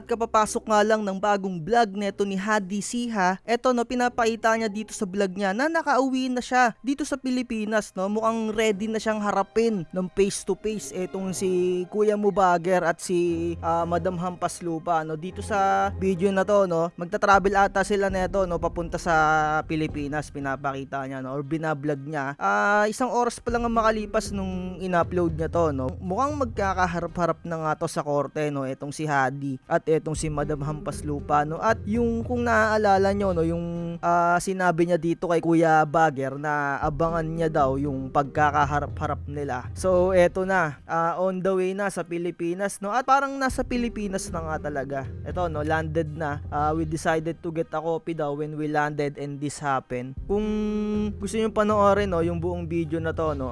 at kapapasok nga lang ng bagong vlog neto ni Hadi Siha. Eto no, pinapakita niya dito sa vlog niya na nakauwi na siya dito sa Pilipinas, no. Mukhang ready na siyang harapin ng face to face etong si Kuya Mubager at si Madam Hampas Lupa, no. Dito sa video na to, no, magta-travel ata sila neto, no, papunta sa Pilipinas. Pinapakita niya, no, or binablog niya. Isang oras pa lang ang makalipas nung in-upload niya to, no. Mukhang magkakaharap-harap na nga to sa korte, no, etong si Hadi at etong si Madam Hampas Lupa, no. At yung kung naaalala nyo, no, yung sinabi niya dito kay Kuya Bager na abangan niya daw yung pagkakaharap-harap nila. So eto na, on the way na sa Pilipinas, no. At parang nasa Pilipinas na nga talaga. Eto, no, landed na. We decided to get a copy daw when we landed and this happened. Kung gusto niyo panoorin, no, yung buong video na to, no,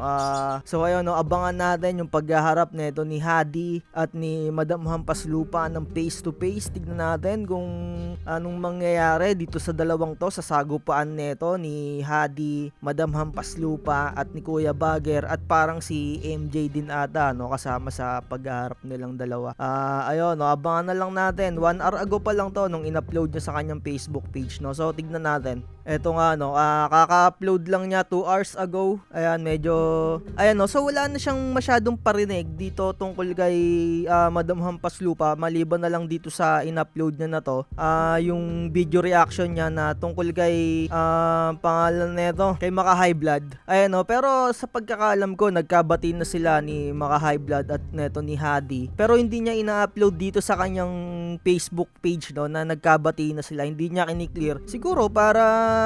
so ayun, no, abangan natin yung paghaharap nito ni Hadi at ni Madam Hampas Lupa ng face to face. Tignan natin kung anong mangyayari dito sa dalawang to, sa sagupaan nito ni Hadi, Madam Hampas Lupa at ni Kuya Bager, at parang si MJ din ata, no, kasama sa paghaharap nilang dalawa. Ayun, no, abangan na lang natin. 1 hour ago pa lang to nung in-upload niya sa kanyang Facebook page, no. So tignan natin. Eto nga, no, kaka-upload lang niya 2 hours ago. Ayan, medyo ayan, no, so wala na siyang masyadong parinig dito tungkol kay Madam Hampas Lupa, maliban na lang dito sa in-upload niya na to, yung video reaction niya na tungkol kay pangalan nito, kay Maka High Blood. Ayan, no, pero sa pagkakaalam ko nagkabati na sila ni Maka High Blood at neto ni Hadi, pero hindi niya ina-upload dito sa kanyang Facebook page, no, na nagkabati na sila. Hindi niya kiniklear, siguro para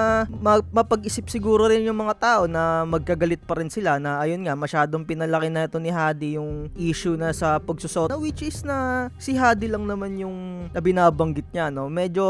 mapag-isip siguro rin yung mga tao na magkagalit pa rin sila na ayun nga, masyadong pinalaki na ito ni Hadi yung issue na sa pagsusot, na which is na si Hadi lang naman yung binabanggit niya, no. Medyo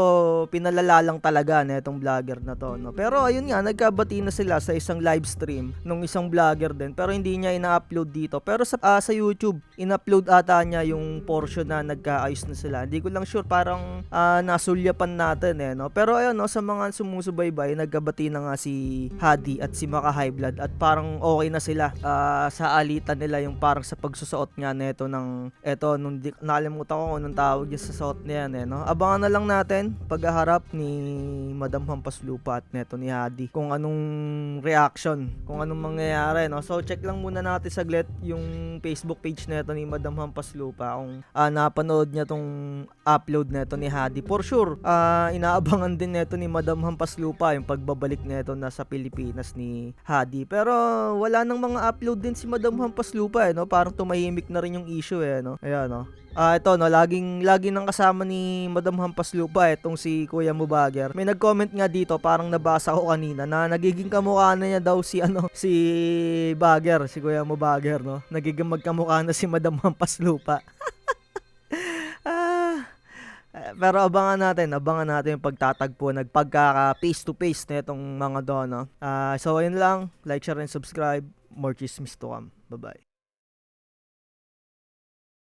pinalala lang talaga na itong vlogger na to, no. Pero ayun nga, nagkabati na sila sa isang live stream nung isang vlogger din, pero hindi niya ina-upload dito. Pero sa YouTube, in-upload ata niya yung portion na nagkaayos na sila. Hindi ko lang sure, parang nasulyapan natin, no. Pero ayun, no, sa mga sumusubaybay, nagkabati na nga si Hadi at si Maka High Blood at parang okay na sila sa alitan nila, yung parang sa pagsusuot nga neto ng eto, nung nakalimutan ko kung anong tawag niya sa suot niya, no. Abangan na lang natin paghaharap ni Madam Hampas Lupa at neto ni Hadi, kung anong reaction, kung anong mangyayari, no. So check lang muna natin saglit yung Facebook page neto ni Madam Hampas Lupa kung napanood niya tong upload neto ni Hadi. For sure, inaabangan din neto ni Madam Hampas Lupa yung pagbabalik nito na sa Pilipinas ni Hadi. Pero wala nang mga upload din si Madam Hampas Lupa, no. Parang tumahimik na rin yung issue, no. Ayan, no. Ito, no, lagi nang kasama ni Madam Hampas Lupa itong si Kuya Mubager. May nag-comment nga dito, parang nabasa ko kanina, na nagiging kamukha na niya daw si si Bager, si Kuya Mubager, no. Nagiging magkamukha na si Madam Hampas Lupa. Pero abangan natin yung pagtatagpo, nagpagkaka face to face na itong mga doon, no. So ayun lang, like, share, and subscribe. More chismis to come. Bye bye.